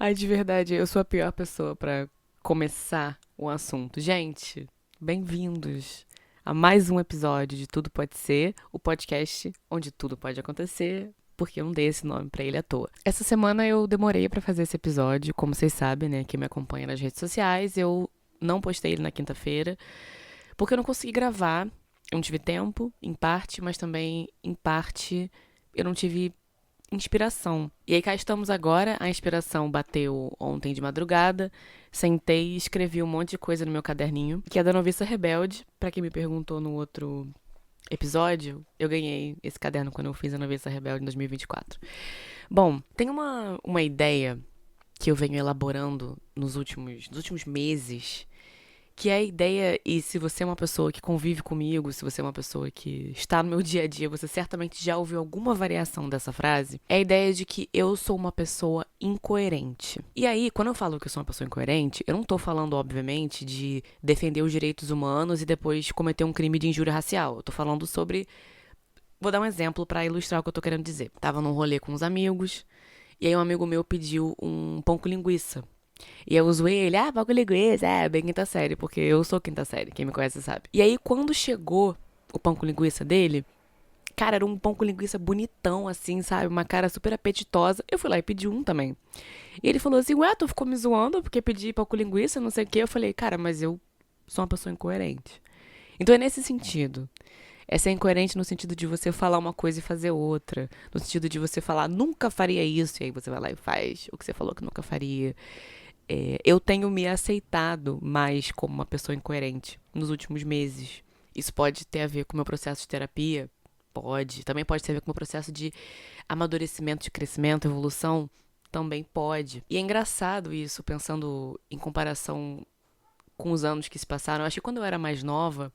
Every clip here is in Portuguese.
Ai, de verdade, eu sou a pior pessoa pra começar um assunto. Gente, bem-vindos a mais um episódio de Tudo Pode Ser, o podcast onde tudo pode acontecer, porque eu não dei esse nome pra ele à toa. Essa semana eu demorei pra fazer esse episódio, como vocês sabem, né, que me acompanha nas redes sociais, eu não postei ele na quinta-feira, porque eu não consegui gravar. Eu não tive tempo, em parte, mas também, em parte, eu não tive inspiração. E aí cá estamos agora, a inspiração bateu ontem de madrugada, sentei e escrevi um monte de coisa no meu caderninho, que é da Noviça Rebelde. Pra quem me perguntou no outro episódio, eu ganhei esse caderno quando eu fiz a Noviça Rebelde em 2024. Bom, tem uma ideia que eu venho elaborando nos últimos meses, que é a ideia, e se você é uma pessoa que convive comigo, se você é uma pessoa que está no meu dia a dia, você certamente já ouviu alguma variação dessa frase, é a ideia de que eu sou uma pessoa incoerente. E aí, quando eu falo que eu sou uma pessoa incoerente, eu não tô falando, obviamente, de defender os direitos humanos e depois cometer um crime de injúria racial. Eu tô falando sobre. Vou dar um exemplo pra ilustrar o que eu tô querendo dizer. Tava num rolê com uns amigos, e aí um amigo meu pediu um pão com linguiça. E eu zoei ele, bagulho linguiça, bem quinta série, porque eu sou quinta série, quem me conhece sabe. E aí, quando chegou o pão com linguiça dele, cara, era um pão com linguiça bonitão, assim, sabe? Uma cara super apetitosa. Eu fui lá e pedi um também. E ele falou assim, ué, tu ficou me zoando porque pedi pão com linguiça, não sei o quê. Eu falei, cara, mas eu sou uma pessoa incoerente. Então é nesse sentido. É ser incoerente no sentido de você falar uma coisa e fazer outra. No sentido de você falar, nunca faria isso, e aí você vai lá e faz o que você falou que nunca faria. Eu tenho me aceitado mais como uma pessoa incoerente nos últimos meses. Isso pode ter a ver com o meu processo de terapia? Pode. Também pode ter a ver com o meu processo de amadurecimento, de crescimento, evolução? Também pode. E é engraçado isso, pensando em comparação com os anos que se passaram. Eu acho que quando eu era mais nova,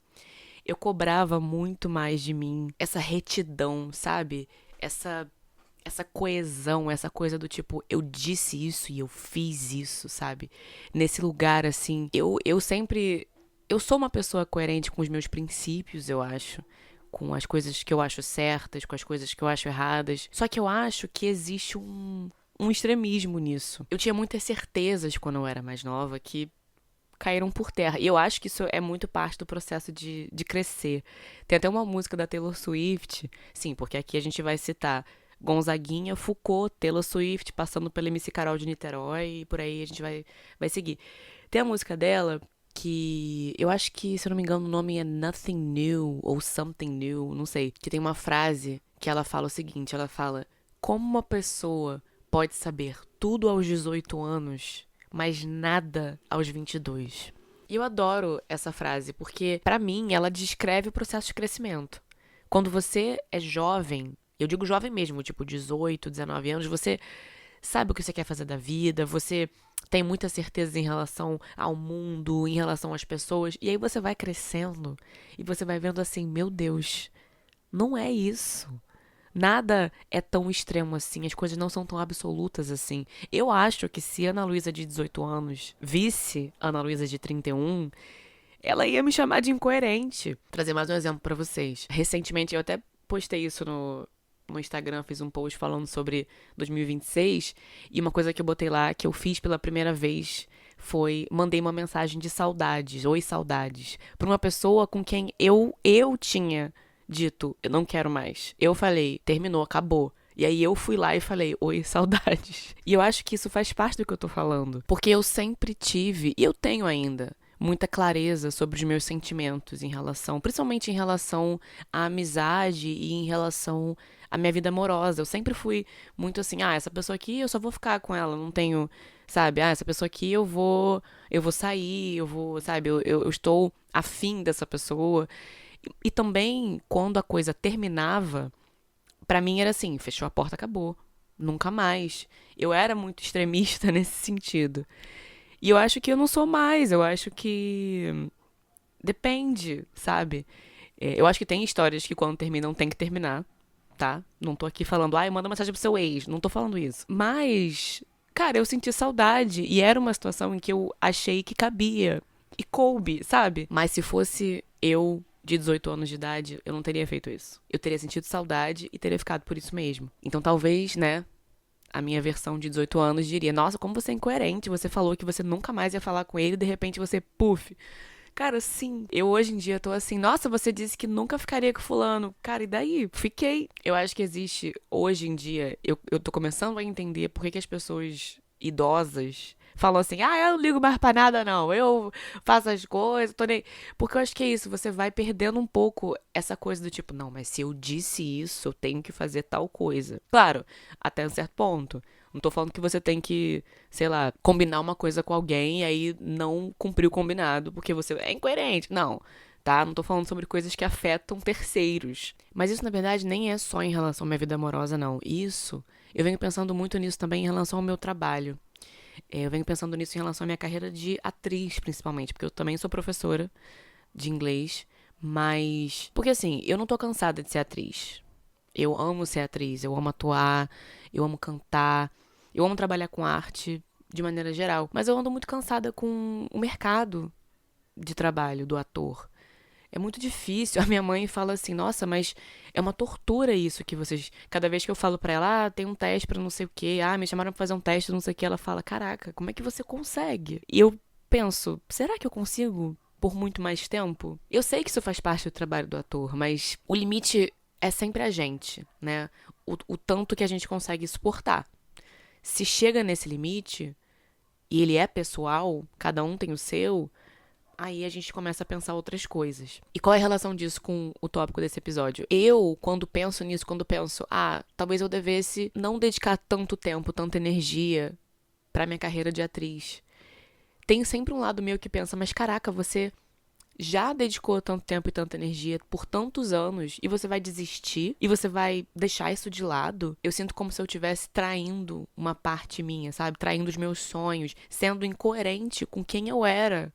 eu cobrava muito mais de mim essa retidão, sabe? Essa coesão, essa coisa do tipo, eu disse isso e eu fiz isso, sabe? Nesse lugar, assim, eu sempre. Eu sou uma pessoa coerente com os meus princípios, eu acho. Com as coisas que eu acho certas, com as coisas que eu acho erradas. Só que eu acho que existe um extremismo nisso. Eu tinha muitas certezas quando eu era mais nova que caíram por terra. E eu acho que isso é muito parte do processo de crescer. Tem até uma música da Taylor Swift, sim, porque aqui a gente vai citar Gonzaguinha, Foucault, Taylor Swift, passando pela MC Carol de Niterói, e por aí a gente vai seguir. Tem a música dela que eu acho que, se eu não me engano, o nome é Nothing New ou Something New, não sei, que tem uma frase que ela fala o seguinte, ela fala: como uma pessoa pode saber tudo aos 18 anos, mas nada aos 22? E eu adoro essa frase, porque pra mim ela descreve o processo de crescimento. Quando você é jovem, eu digo jovem mesmo, tipo 18, 19 anos, você sabe o que você quer fazer da vida, você tem muita certeza em relação ao mundo, em relação às pessoas, e aí você vai crescendo e você vai vendo assim, meu Deus, não é isso. Nada é tão extremo assim, as coisas não são tão absolutas assim. Eu acho que se Ana Luísa de 18 anos visse Ana Luísa de 31, ela ia me chamar de incoerente. Vou trazer mais um exemplo pra vocês. Recentemente eu até postei isso no Instagram, fiz um post falando sobre 2026, e uma coisa que eu botei lá, que eu fiz pela primeira vez, foi mandei uma mensagem de saudades, oi saudades, pra uma pessoa com quem eu tinha dito, eu não quero mais. Eu falei, terminou, acabou. E aí eu fui lá e falei, oi, saudades. E eu acho que isso faz parte do que eu tô falando. Porque eu sempre tive, e eu tenho ainda, muita clareza sobre os meus sentimentos em relação, principalmente em relação à amizade e em relação à minha vida amorosa. Eu sempre fui muito assim, essa pessoa aqui eu só vou ficar com ela, não tenho, sabe, essa pessoa aqui eu vou sair, eu vou, sabe, eu estou afim dessa pessoa. E também, quando a coisa terminava, pra mim era assim, fechou a porta, acabou. Nunca mais. Eu era muito extremista nesse sentido. E eu acho que eu não sou mais, eu acho que depende, sabe? Eu acho que tem histórias que quando terminam tem que terminar, tá? Não tô aqui falando, manda mensagem pro seu ex, não tô falando isso. Mas, cara, eu senti saudade e era uma situação em que eu achei que cabia e coube, sabe? Mas se fosse eu de 18 anos de idade, eu não teria feito isso. Eu teria sentido saudade e teria ficado por isso mesmo. Então talvez, né, a minha versão de 18 anos diria, nossa, como você é incoerente, você falou que você nunca mais ia falar com ele e de repente você, puf. Cara, sim, eu hoje em dia tô assim, nossa, você disse que nunca ficaria com fulano. Cara, e daí? Fiquei. Eu acho que existe, hoje em dia, eu tô começando a entender por que as pessoas idosas falam assim, eu não ligo mais pra nada não, eu faço as coisas, tô nem... Porque eu acho que é isso, você vai perdendo um pouco essa coisa do tipo, não, mas se eu disse isso, eu tenho que fazer tal coisa. Claro, até um certo ponto. Não tô falando que você tem que, sei lá, combinar uma coisa com alguém e aí não cumprir o combinado porque você é incoerente. Não, tá? Não tô falando sobre coisas que afetam terceiros. Mas isso, na verdade, nem é só em relação à minha vida amorosa, não. Isso, eu venho pensando muito nisso também em relação ao meu trabalho. Eu venho pensando nisso em relação à minha carreira de atriz, principalmente, porque eu também sou professora de inglês, mas... Porque assim, eu não tô cansada de ser atriz. Eu amo ser atriz, eu amo atuar, eu amo cantar, eu amo trabalhar com arte de maneira geral. Mas eu ando muito cansada com o mercado de trabalho do ator. É muito difícil. A minha mãe fala assim: nossa, mas é uma tortura isso que vocês. Cada vez que eu falo pra ela, tem um teste pra não sei o quê, me chamaram pra fazer um teste, não sei o quê, ela fala: caraca, como é que você consegue? E eu penso: será que eu consigo por muito mais tempo? Eu sei que isso faz parte do trabalho do ator, mas o limite é sempre a gente, né? O tanto que a gente consegue suportar. Se chega nesse limite, e ele é pessoal, cada um tem o seu, aí a gente começa a pensar outras coisas. E qual é a relação disso com o tópico desse episódio? Eu, quando penso nisso, quando penso, talvez eu devesse não dedicar tanto tempo, tanta energia pra minha carreira de atriz. Tem sempre um lado meu que pensa, mas caraca, você já dedicou tanto tempo e tanta energia por tantos anos e você vai desistir e você vai deixar isso de lado? Eu sinto como se eu estivesse traindo uma parte minha, sabe? Traindo os meus sonhos, sendo incoerente com quem eu era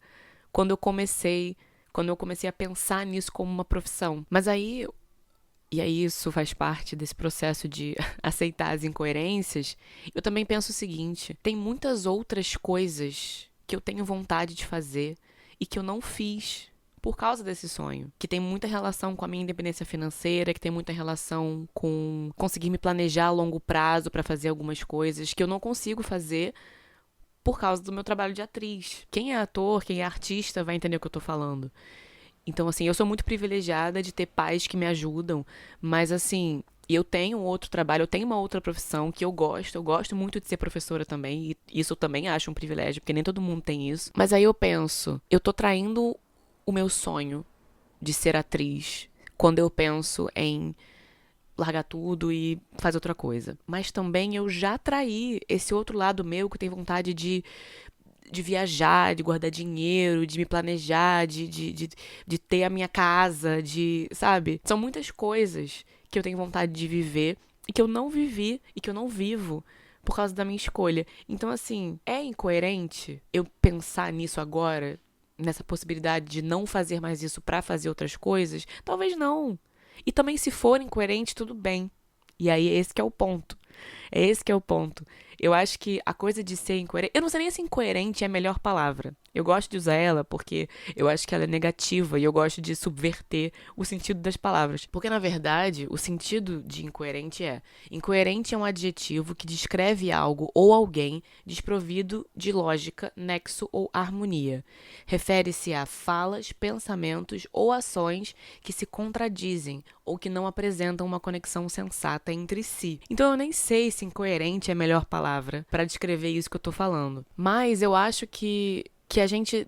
quando eu comecei, a pensar nisso como uma profissão. Mas aí, e aí isso faz parte desse processo de aceitar as incoerências, eu também penso o seguinte, tem muitas outras coisas que eu tenho vontade de fazer e que eu não fiz por causa desse sonho, que tem muita relação com a minha independência financeira, que tem muita relação com conseguir me planejar a longo prazo para fazer algumas coisas que eu não consigo fazer por causa do meu trabalho de atriz. Quem é ator, quem é artista vai entender o que eu tô falando. Então, assim, eu sou muito privilegiada de ter pais que me ajudam, mas, assim, eu tenho um outro trabalho, eu tenho uma outra profissão que eu gosto muito de ser professora também, e isso eu também acho um privilégio, porque nem todo mundo tem isso. Mas aí eu penso, eu tô traindo o meu sonho de ser atriz quando eu penso em largar tudo e fazer outra coisa. Mas também eu já traí esse outro lado meu que tem vontade de viajar, de guardar dinheiro, de me planejar, de ter a minha casa, sabe? São muitas coisas que eu tenho vontade de viver e que eu não vivi e que eu não vivo por causa da minha escolha. Então, assim, é incoerente eu pensar nisso agora, nessa possibilidade de não fazer mais isso pra fazer outras coisas? Talvez não. E também, se for incoerente, tudo bem. E aí, esse que é o ponto. É esse que é o ponto. Eu acho que a coisa de ser incoerente... Eu não sei nem se incoerente é a melhor palavra. Eu gosto de usar ela porque eu acho que ela é negativa e eu gosto de subverter o sentido das palavras. Porque, na verdade, o sentido de incoerente é... Incoerente é um adjetivo que descreve algo ou alguém desprovido de lógica, nexo ou harmonia. Refere-se a falas, pensamentos ou ações que se contradizem ou que não apresentam uma conexão sensata entre si. Então eu nem sei se incoerente é a melhor palavra para descrever isso que eu tô falando. Mas eu acho que a gente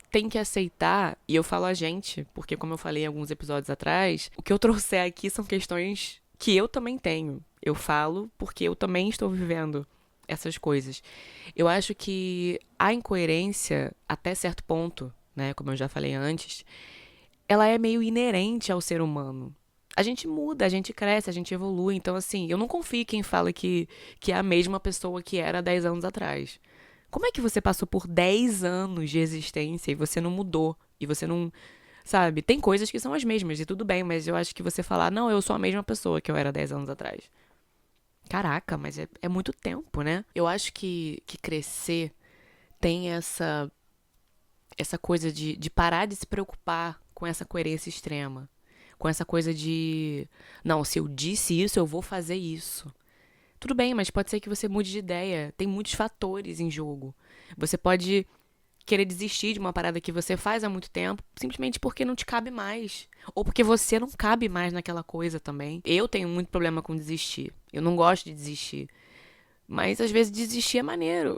tem que aceitar, e eu falo a gente, porque como eu falei em alguns episódios atrás, o que eu trouxer aqui são questões que eu também tenho. Eu falo porque eu também estou vivendo essas coisas. Eu acho que a incoerência, até certo ponto, né, como eu já falei antes, ela é meio inerente ao ser humano. A gente muda, a gente cresce, a gente evolui. Então, assim, eu não confio em quem fala que é a mesma pessoa que era 10 anos atrás. Como é que você passou por 10 anos de existência e você não mudou? E você não... Sabe? Tem coisas que são as mesmas e tudo bem, mas eu acho que você falar, não, eu sou a mesma pessoa que eu era 10 anos atrás. Caraca, mas é muito tempo, né? Eu acho que crescer tem essa coisa de parar de se preocupar com essa coerência extrema. Com essa coisa de, não, se eu disse isso, eu vou fazer isso. Tudo bem, mas pode ser que você mude de ideia. Tem muitos fatores em jogo. Você pode querer desistir de uma parada que você faz há muito tempo, simplesmente porque não te cabe mais. Ou porque você não cabe mais naquela coisa também. Eu tenho muito problema com desistir. Eu não gosto de desistir. Mas às vezes desistir é maneiro,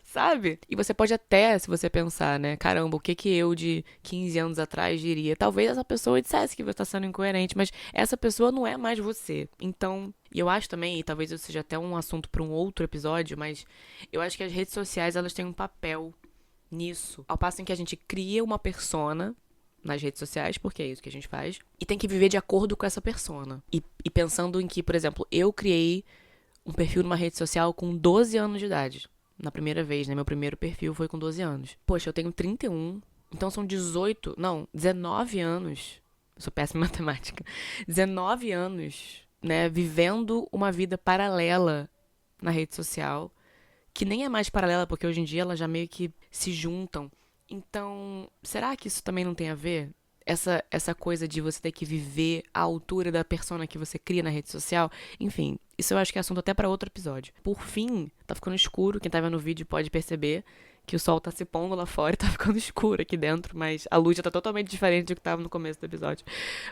sabe? E você pode até, se você pensar, né? Caramba, o que que eu de 15 anos atrás diria? Talvez essa pessoa dissesse que você está sendo incoerente, mas essa pessoa não é mais você. Então, e eu acho também, e talvez isso seja até um assunto para um outro episódio, mas eu acho que as redes sociais, elas têm um papel nisso. Ao passo em que a gente cria uma persona nas redes sociais, porque é isso que a gente faz, e tem que viver de acordo com essa persona. E pensando em que, por exemplo, eu criei um perfil numa rede social com 12 anos de idade. Na primeira vez, né? Meu primeiro perfil foi com 12 anos. Poxa, eu tenho 31, então são 18, não, 19 anos. Eu sou péssima em matemática. 19 anos, né? Vivendo uma vida paralela na rede social, que nem é mais paralela, porque hoje em dia elas já meio que se juntam. Então, será que isso também não tem a ver? Essa coisa de você ter que viver à altura da persona que você cria na rede social. Enfim, isso eu acho que é assunto até para outro episódio. Por fim, tá ficando escuro. Quem tá vendo o vídeo pode perceber que o sol tá se pondo lá fora e tá ficando escuro aqui dentro, mas a luz já tá totalmente diferente do que tava no começo do episódio.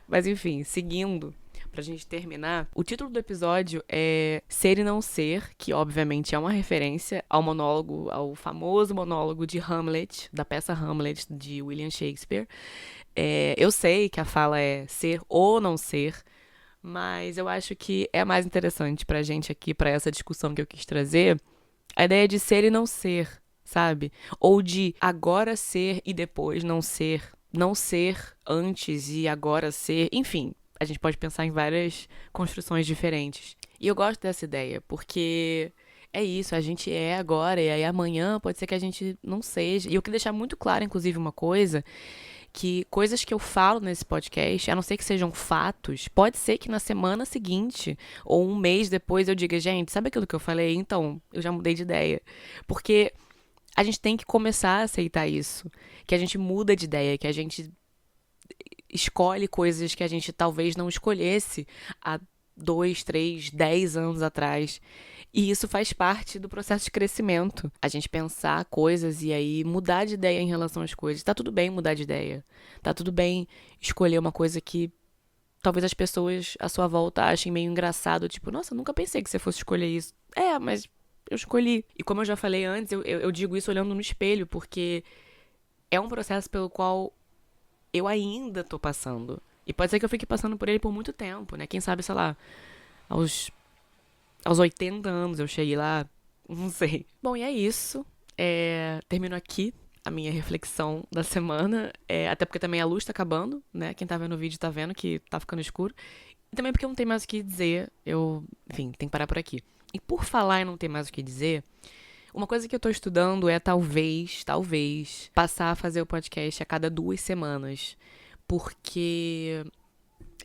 Mas enfim, seguindo, pra gente terminar, o título do episódio é Ser e Não Ser, que obviamente é uma referência ao monólogo, ao famoso monólogo de Hamlet, da peça Hamlet de William Shakespeare. Eu sei que a fala é ser ou não ser, mas eu acho que é mais interessante pra gente aqui, pra essa discussão que eu quis trazer, a ideia de ser e não ser, sabe? Ou de agora ser e depois não ser. Não ser antes e agora ser. Enfim, a gente pode pensar em várias construções diferentes. E eu gosto dessa ideia, porque é isso, a gente é agora, e aí amanhã pode ser que a gente não seja. E eu queria deixar muito claro, inclusive, uma coisa, que coisas que eu falo nesse podcast, a não ser que sejam fatos, pode ser que na semana seguinte ou um mês depois eu diga, gente, sabe aquilo que eu falei? Então, eu já mudei de ideia. Porque a gente tem que começar a aceitar isso, que a gente muda de ideia, que a gente escolhe coisas que a gente talvez não escolhesse há 2, 3, 10 anos atrás. E isso faz parte do processo de crescimento. A gente pensar coisas e aí mudar de ideia em relação às coisas. Tá tudo bem mudar de ideia. Tá tudo bem escolher uma coisa que talvez as pessoas à sua volta achem meio engraçado. Tipo, nossa, eu nunca pensei que você fosse escolher isso. Mas eu escolhi. E como eu já falei antes, eu digo isso olhando no espelho, porque é um processo pelo qual eu ainda tô passando. E pode ser que eu fique passando por ele por muito tempo, né? Quem sabe, sei lá, aos 80 anos eu cheguei lá, não sei. Bom, e é isso. Termino aqui a minha reflexão da semana. Até porque também a luz tá acabando, né? Quem tá vendo o vídeo tá vendo que tá ficando escuro. E também porque eu não tenho mais o que dizer. Enfim, tem que parar por aqui. E por falar em não ter mais o que dizer, uma coisa que eu tô estudando é talvez, passar a fazer o podcast a cada 2 semanas. Porque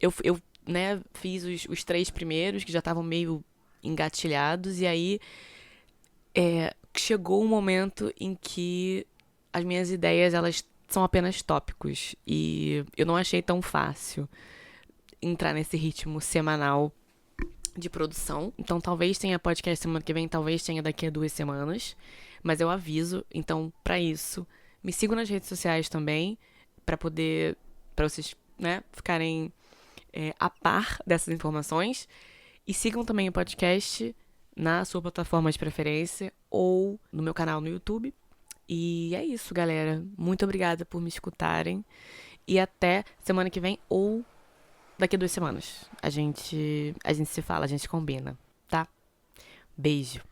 eu né, fiz os 3 primeiros, que já estavam meio engatilhados, e aí chegou um momento em que as minhas ideias, elas são apenas tópicos, e eu não achei tão fácil entrar nesse ritmo semanal de produção. Então talvez tenha podcast semana que vem, talvez tenha daqui a 2 semanas, mas eu aviso. Então, pra isso, me sigam nas redes sociais também, pra vocês, né, ficarem a par dessas informações. E sigam também o podcast na sua plataforma de preferência ou no meu canal no YouTube. E é isso, galera. Muito obrigada por me escutarem. E até semana que vem ou daqui a 2 semanas. A gente se fala, a gente combina, tá? Beijo.